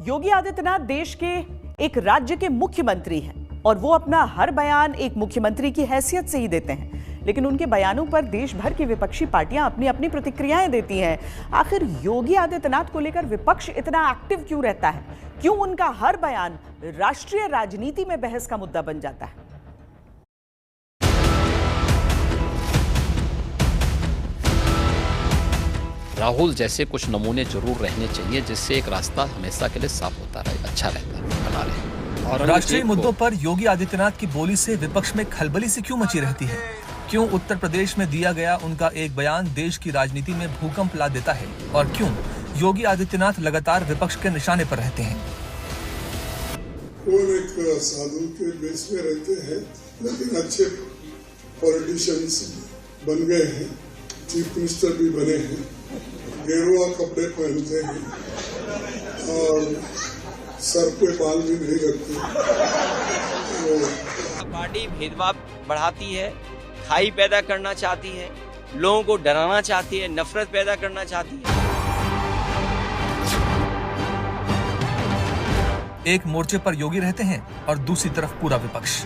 योगी आदित्यनाथ देश के एक राज्य के मुख्यमंत्री हैं और वो अपना हर बयान एक मुख्यमंत्री की हैसियत से ही देते हैं, लेकिन उनके बयानों पर देश भर की विपक्षी पार्टियां अपनी अपनी प्रतिक्रियाएं देती हैं। आखिर योगी आदित्यनाथ को लेकर विपक्ष इतना एक्टिव क्यों रहता है? क्यों उनका हर बयान राष्ट्रीय राजनीति में बहस का मुद्दा बन जाता है? राहुल जैसे कुछ नमूने जरूर रहने चाहिए, जिससे एक रास्ता हमेशा के लिए साफ होता रहे, अच्छा रहता है, बना रहे। और राष्ट्रीय मुद्दों पर योगी आदित्यनाथ की बोली से विपक्ष में खलबली सी क्यों मची रहती है? क्यों उत्तर प्रदेश में दिया गया उनका एक बयान देश की राजनीति में भूकंप ला देता है? और क्यों योगी आदित्यनाथ लगातार विपक्ष के निशाने पर रहते हैं? वो एक साधु के बेस में रहते हैं, लेकिन अच्छे पॉलिटिशियंस बन गए हैं, चीफ मिनिस्टर भी बने हैं, गेरुआ कपड़े पहनते हैं और सर पे बाल भी नहीं रखते। पार्टी भेदभाव बढ़ाती है, खाई पैदा करना चाहती है, लोगों को डराना चाहती है, नफरत पैदा करना चाहती है। एक मोर्चे पर योगी रहते हैं और दूसरी तरफ पूरा विपक्ष।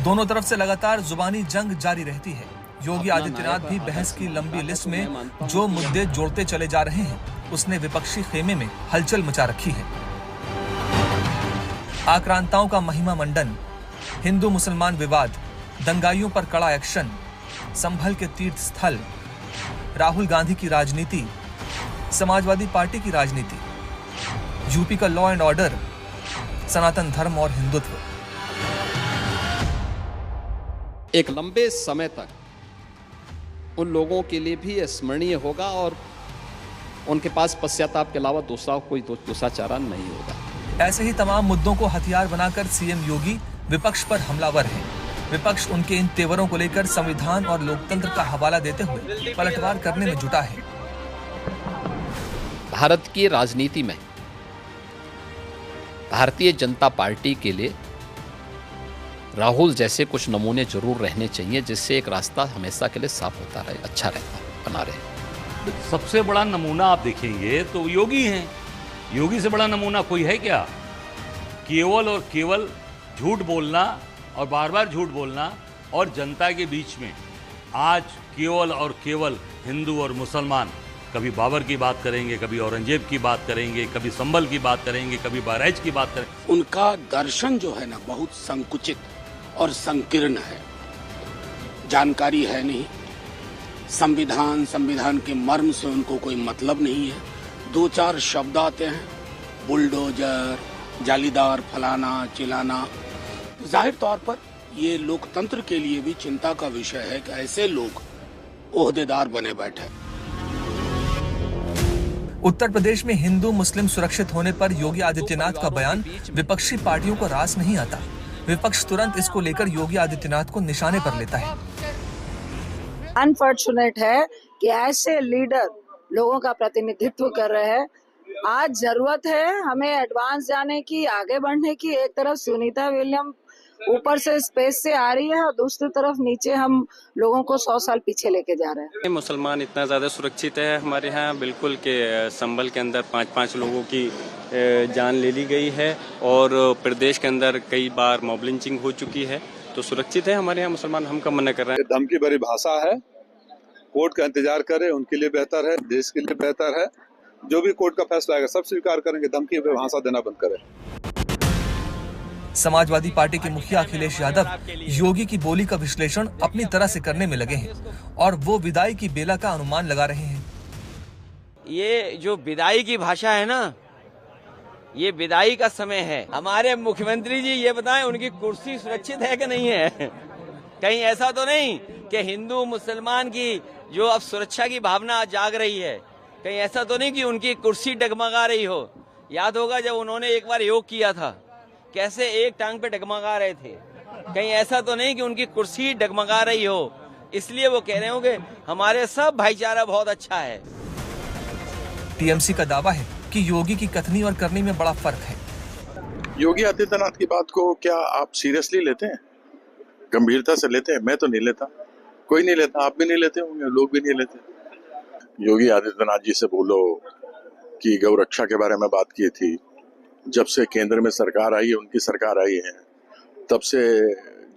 दोनों तरफ से लगातार जुबानी जंग जारी रहती है। योगी आदित्यनाथ भी बहस की लंबी लिस्ट में जो मुद्दे जोड़ते चले जा रहे हैं, उसने विपक्षी खेमे में हलचल मचा रखी है। आक्रांताओं का महिमा मंडन, हिंदू मुसलमान विवाद, दंगाइयों पर कड़ा एक्शन, संभल के तीर्थ स्थल, राहुल गांधी की राजनीति, समाजवादी पार्टी की राजनीति, यूपी का लॉ एंड ऑर्डर, सनातन धर्म और हिंदुत्व। एक लंबे समय तक उन लोगों के लिए भी स्मरणीय होगा और उनके पास पश्चाताप के अलावा दूसरा चारा नहीं होगा। ऐसे ही तमाम मुद्दों को हथियार बनाकर सीएम योगी विपक्ष पर हमलावर हैं। विपक्ष उनके इन तेवरों को लेकर संविधान और लोकतंत्र का हवाला देते हुए पलटवार करने में जुटा है। भारत की राजनीति में भारतीय जनता पार्टी के लिए राहुल जैसे कुछ नमूने जरूर रहने चाहिए, जिससे एक रास्ता हमेशा के लिए साफ होता रहे, अच्छा रहता है, बना रहे। सबसे बड़ा नमूना आप देखेंगे तो योगी हैं। योगी से बड़ा नमूना कोई है क्या? केवल और केवल झूठ बोलना और बार बार झूठ बोलना और जनता के बीच में आज केवल और केवल हिंदू और मुसलमान, कभी बाबर की बात करेंगे, कभी औरंगजेब की बात करेंगे, कभी संभल की बात करेंगे, कभी बहराइच की बात करेंगे। उनका दर्शन जो है ना, बहुत संकुचित और संकीर्ण है, जानकारी है नहीं, संविधान के मर्म से उनको कोई मतलब नहीं है। दो चार शब्द आते हैं, बुलडोजर, जालीदार, फलाना चिलाना। जाहिर तौर पर ये लोकतंत्र के लिए भी चिंता का विषय है कि ऐसे लोग ओहदेदार बने बैठे। उत्तर प्रदेश में हिंदू मुस्लिम सुरक्षित होने पर योगी आदित्यनाथ का बयान विपक्षी पार्टियों को रास नहीं आता। विपक्ष तुरंत इसको लेकर योगी आदित्यनाथ को निशाने पर लेता है। अनफॉर्चुनेट है कि ऐसे लीडर लोगों का प्रतिनिधित्व कर रहे हैं। आज जरूरत है हमें एडवांस जाने की, आगे बढ़ने की। एक तरफ सुनीता विलियम ऊपर से स्पेस से आ रही है और दूसरी तरफ नीचे हम लोगों को 100 साल पीछे लेके जा रहे हैं। मुसलमान इतना ज्यादा सुरक्षित है हमारे यहाँ बिल्कुल के संभल के अंदर 5-5 लोगों की जान ले ली गई है और प्रदेश के अंदर कई बार मॉब लिंचिंग हो चुकी है, तो सुरक्षित है हमारे यहाँ मुसलमान। हम कब मना कर रहे हैं? धमकी भरी भाषा है, कोर्ट का इंतजार करें, उनके लिए बेहतर है, देश के लिए बेहतर है। जो भी कोर्ट का फैसला आएगा सब स्वीकार करेंगे, धमकी भरी भाषा देना बंद करें। समाजवादी पार्टी के मुखिया अखिलेश यादव योगी की बोली का विश्लेषण अपनी तरह से करने में लगे हैं और वो विदाई की बेला का अनुमान लगा रहे हैं। ये जो विदाई की भाषा है ना, ये विदाई का समय है। हमारे मुख्यमंत्री जी ये बताएं, उनकी कुर्सी सुरक्षित है कि नहीं है? कहीं ऐसा तो नहीं कि हिंदू मुसलमान की जो अब सुरक्षा की भावना जाग रही है, कहीं ऐसा तो नहीं कि उनकी कुर्सी डगमगा रही हो? याद होगा जब उन्होंने एक बार योग किया था, कैसे एक टांग पे डगमगा रहे थे। कहीं ऐसा तो नहीं कि उनकी कुर्सी डगमगा रही हो, इसलिए वो कह रहे हो कि हमारे सब भाईचारा बहुत अच्छा है। टीएमसी का दावा है कि योगी की कथनी और करनी में बड़ा फर्क है। योगी आदित्यनाथ की बात को क्या आप सीरियसली लेते हैं, गंभीरता से लेते हैं? मैं तो नहीं लेता, कोई नहीं लेता, आप भी नहीं लेते होंगे, लोग भी नहीं लेते। योगी आदित्यनाथ जी से बोलो कि गौ रक्षा के बारे में बात की थी, जब से केंद्र में सरकार आई है, उनकी सरकार आई है, तब से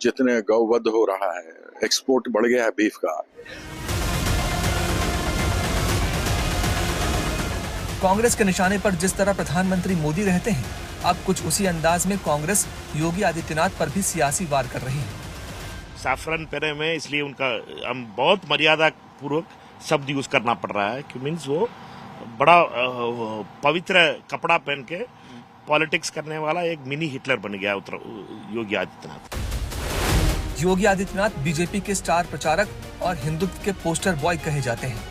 जितने गौवध हो रहा है, एक्सपोर्ट बढ़ गया है बीफ का। कांग्रेस के निशाने पर जिस तरह प्रधानमंत्री मोदी रहते हैं, अब कुछ उसी अंदाज में कांग्रेस योगी आदित्यनाथ पर भी सियासी वार कर रही है। सैफरन पहने में, इसलिए उनका हम बहुत मर्यादा पूर्वक शब्द यूज करना पड़ रहा है कि मीन्स वो बड़ा पवित्र कपड़ा पहन के पॉलिटिक्स करने वाला एक मिनी हिटलर बन गया योगी आदित्यनाथ। योगी आदित्यनाथ बीजेपी के स्टार प्रचारक और हिंदुत्व के पोस्टर बॉय कहे जाते हैं।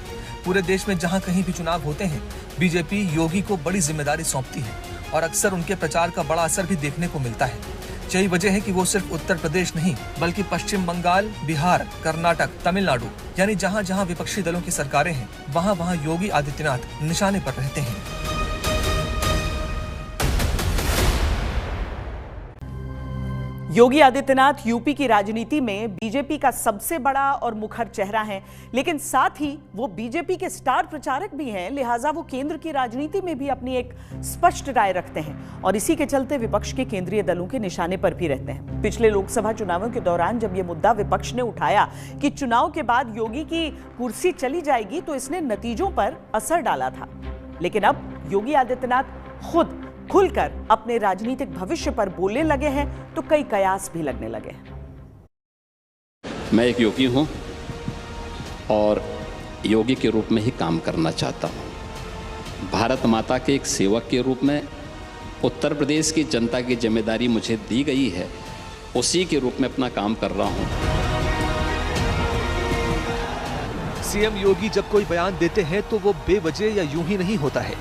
पूरे देश में जहां कहीं भी चुनाव होते हैं, बीजेपी योगी को बड़ी जिम्मेदारी सौंपती है और अक्सर उनके प्रचार का बड़ा असर भी देखने को मिलता है। यही वजह है कि वो सिर्फ उत्तर प्रदेश नहीं, बल्कि पश्चिम बंगाल, बिहार, कर्नाटक, तमिलनाडु यानी जहां जहां विपक्षी दलों की सरकारें हैं, वहां वहां योगी आदित्यनाथ निशाने पर रहते हैं। योगी आदित्यनाथ यूपी की राजनीति में बीजेपी का सबसे बड़ा और मुखर चेहरा है, लेकिन साथ ही वो बीजेपी के स्टार प्रचारक भी हैं, लिहाजा वो केंद्र की राजनीति में भी अपनी एक स्पष्ट राय रखते हैं और इसी के चलते विपक्ष के केंद्रीय दलों के निशाने पर भी रहते हैं। पिछले लोकसभा चुनावों के दौरान जब ये मुद्दा विपक्ष ने उठाया कि चुनाव के बाद योगी की कुर्सी चली जाएगी, तो इसने नतीजों पर असर डाला था, लेकिन अब योगी आदित्यनाथ खुद खुलकर अपने राजनीतिक भविष्य पर बोलने लगे हैं, तो कई कयास भी लगने लगे हैं। मैं एक योगी हूं और योगी के रूप में ही काम करना चाहता हूं। भारत माता के एक सेवक के रूप में उत्तर प्रदेश की जनता की जिम्मेदारी मुझे दी गई है, उसी के रूप में अपना काम कर रहा हूं। सीएम योगी जब कोई बयान देते हैं तो वो बेवजह या यूं ही नहीं होता है।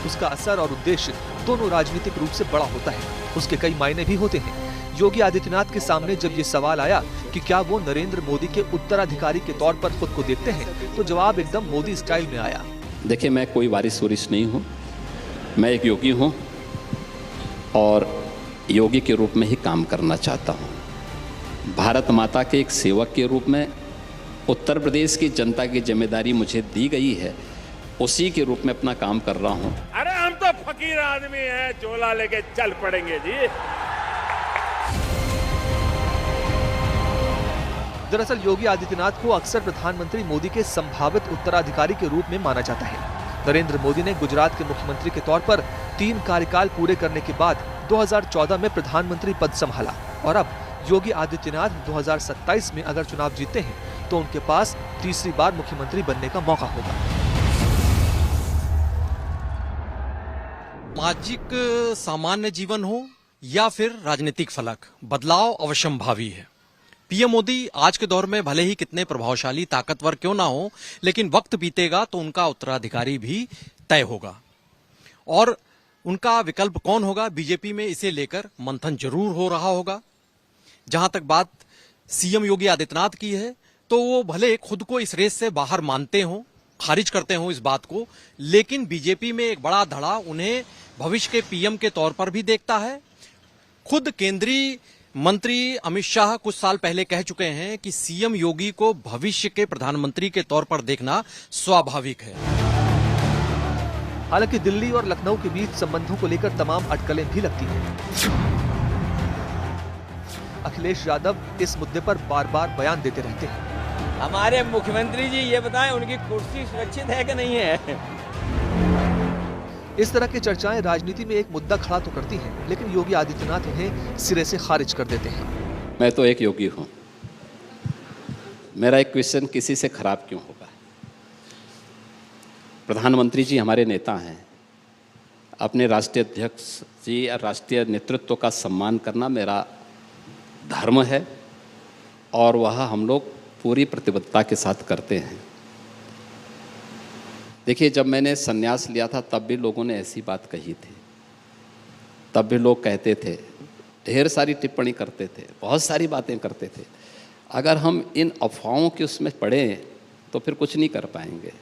उसका असर और उद्देश्य दोनों राजनीतिक रूप से बड़ा होता है, उसके कई मायने भी होते हैं। योगी आदित्यनाथ के सामने जब ये सवाल आया कि क्या वो नरेंद्र मोदी के उत्तराधिकारी के तौर पर खुद को देखते हैं, तो जवाब एकदम मोदी स्टाइल में आया। देखिए, मैं कोई वारिस वरिस नहीं हूं, मैं एक योगी हूं और योगी के रूप में ही काम करना चाहता हूं। भारत माता के एक सेवक के रूप में उत्तर प्रदेश की जनता की जिम्मेदारी मुझे दी गई है, उसी के रूप में अपना काम कर रहा हूं। अरे हम तो फकीर आदमी हैं, चोला लेके चल पड़ेंगे जी। दरअसल योगी आदित्यनाथ को अक्सर प्रधानमंत्री मोदी के संभावित उत्तराधिकारी के रूप में माना जाता है। नरेंद्र मोदी ने गुजरात के मुख्यमंत्री के तौर पर 3 कार्यकाल पूरे करने के बाद 2014 में प्रधानमंत्री पद संभाला और अब योगी आदित्यनाथ 2027 में अगर चुनाव जीतते हैं तो उनके पास तीसरी बार मुख्यमंत्री बनने का मौका होगा। सामाजिक सामान्य जीवन हो या फिर राजनीतिक फलक, बदलाव अवश्यंभावी है। पीएम मोदी आज के दौर में भले ही कितने प्रभावशाली ताकतवर क्यों ना हो, लेकिन वक्त बीतेगा तो उनका उत्तराधिकारी भी तय होगा और उनका विकल्प कौन होगा, बीजेपी में इसे लेकर मंथन जरूर हो रहा होगा। जहां तक बात सीएम योगी आदित्यनाथ की है, तो वो भले खुद को इस रेस से बाहर मानते हों, खारिज करते हों इस बात को, लेकिन बीजेपी में एक बड़ा धड़ा उन्हें भविष्य के पीएम के तौर पर भी देखता है। खुद केंद्रीय मंत्री अमित शाह कुछ साल पहले कह चुके हैं कि सीएम योगी को भविष्य के प्रधानमंत्री के तौर पर देखना स्वाभाविक है। हालांकि दिल्ली और लखनऊ के बीच संबंधों को लेकर तमाम अटकलें भी लगती हैं। अखिलेश यादव इस मुद्दे पर बार बार बयान देते रहते हैं। हमारे मुख्यमंत्री जी ये बताएं, उनकी कुर्सी सुरक्षित है कि नहीं है। इस तरह की चर्चाएं राजनीति में एक मुद्दा खड़ा तो करती हैं, लेकिन योगी आदित्यनाथ इन्हें सिरे से खारिज कर देते हैं। मैं तो एक योगी हूं, मेरा एक क्वेश्चन किसी से खराब क्यों होगा। प्रधानमंत्री जी हमारे नेता हैं, अपने राष्ट्रीय अध्यक्ष जी या राष्ट्रीय नेतृत्व का सम्मान करना मेरा धर्म है और वह हम लोग पूरी प्रतिबद्धता के साथ करते हैं। देखिए, जब मैंने संन्यास लिया था तब भी लोगों ने ऐसी बात कही थी, तब भी लोग कहते थे, ढेर सारी टिप्पणी करते थे, बहुत सारी बातें करते थे। अगर हम इन अफवाहों के उसमें पड़े तो फिर कुछ नहीं कर पाएंगे।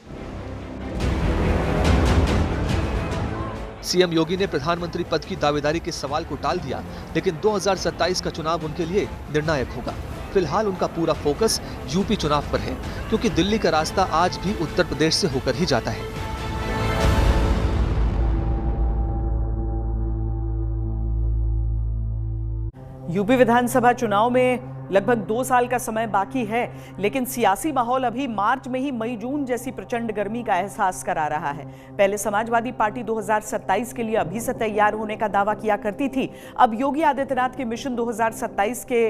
सीएम योगी ने प्रधानमंत्री पद की दावेदारी के सवाल को टाल दिया, लेकिन 2027 का चुनाव उनके लिए निर्णायक होगा। फिलहाल उनका पूरा फोकस यूपी चुनाव पर है, क्योंकि दिल्ली का रास्ता आज भी उत्तर प्रदेश से होकर ही जाता है। यूपी विधानसभा चुनाव में लगभग 2 साल का समय बाकी है, लेकिन सियासी माहौल अभी मार्च में ही मई जून जैसी प्रचंड गर्मी का एहसास करा रहा है। पहले समाजवादी पार्टी 2027 के लिए अभी से तैयार होने का दावा किया करती थी। अब योगी आदित्यनाथ के मिशन 2027 के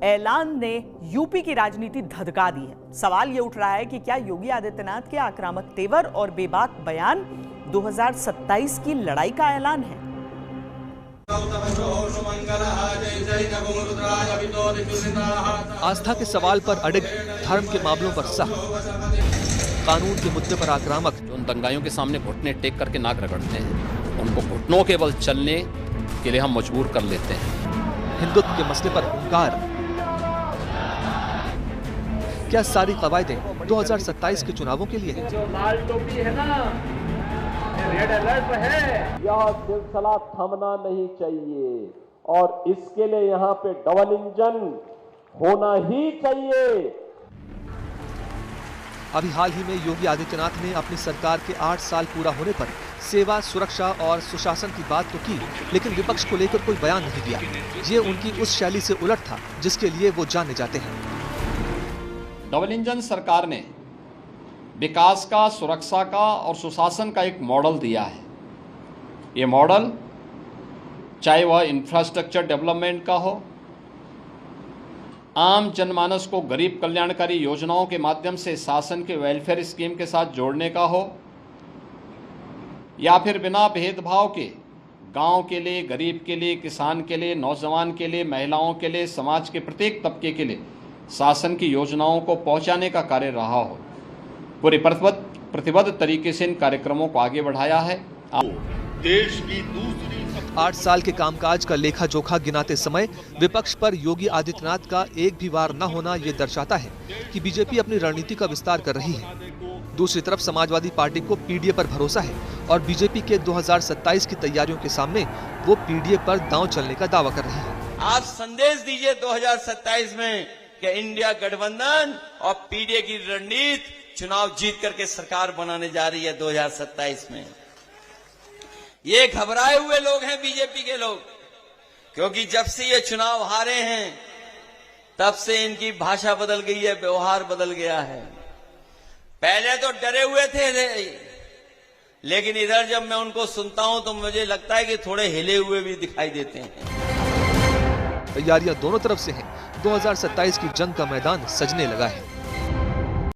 ऐलान ने यूपी की राजनीति धधका दी है। सवाल ये उठ रहा है कि क्या योगी आदित्यनाथ के आक्रामक तेवर और बेबाक बयान 2027 की लड़ाई का ऐलान है? आस्था के सवाल पर अडिग, धर्म के मामलों पर सख्त, कानून के मुद्दे पर आक्रामक। जो उन दंगाइयों के सामने घुटने टेक करके नाक रगड़ते हैं, उनको घुटनों के बल चलने के लिए हम मजबूर कर लेते हैं। हिंदुत्व के मसले पर हुंकार। क्या सारी कवायदें 2027 के चुनावों के लिए हैं? जो लाल टोपी है ना, रेड अलर्ट है। यह सिलसिला थमना नहीं चाहिए और इसके लिए यहाँ पे डबल इंजन होना ही चाहिए। अभी हाल ही में योगी आदित्यनाथ ने अपनी सरकार के 8 साल पूरा होने पर सेवा, सुरक्षा और सुशासन की बात तो की, लेकिन विपक्ष को लेकर कोई बयान नहीं दिया। ये उनकी उस शैली से उलट था जिसके लिए वो जाने जाते हैं। डबल इंजन सरकार ने विकास का, सुरक्षा का और सुशासन का एक मॉडल दिया है। ये मॉडल चाहे वह इंफ्रास्ट्रक्चर डेवलपमेंट का हो, आम जनमानस को गरीब कल्याणकारी योजनाओं के माध्यम से शासन के वेलफेयर स्कीम के साथ जोड़ने का हो, या फिर बिना भेदभाव के गांव के लिए, गरीब के लिए, किसान के लिए, नौजवान के लिए, महिलाओं के लिए, समाज के प्रत्येक तबके के लिए शासन की योजनाओं को पहुंचाने का कार्य रहा हो। पूरी प्रतिबद्ध तरीके से इन कार्यक्रमों को आगे बढ़ाया है। देश की दूसरी 8 साल के कामकाज का लेखा जोखा गिनाते समय विपक्ष पर योगी आदित्यनाथ का एक भी वार न होना ये दर्शाता है कि बीजेपी अपनी रणनीति का विस्तार कर रही है। दूसरी तरफ समाजवादी पार्टी को पीडीए पर भरोसा है और बीजेपी के 2027 की तैयारियों के सामने वो पीडीए पर दांव चलने का दावा कर रही है। आप संदेश दीजिए 2027 में कि इंडिया गठबंधन और पीडीए की रणनीति चुनाव जीत करके सरकार बनाने जा रही है 2027 में। ये घबराए हुए लोग हैं बीजेपी के लोग, क्योंकि जब से ये चुनाव हारे हैं तब से इनकी भाषा बदल गई है, व्यवहार बदल गया है। पहले तो डरे हुए थे, लेकिन इधर जब मैं उनको सुनता हूं तो मुझे लगता है कि थोड़े हिले हुए भी दिखाई देते हैं। तैयारियां दोनों तरफ से हैं। 2027 की जंग का मैदान सजने लगा है।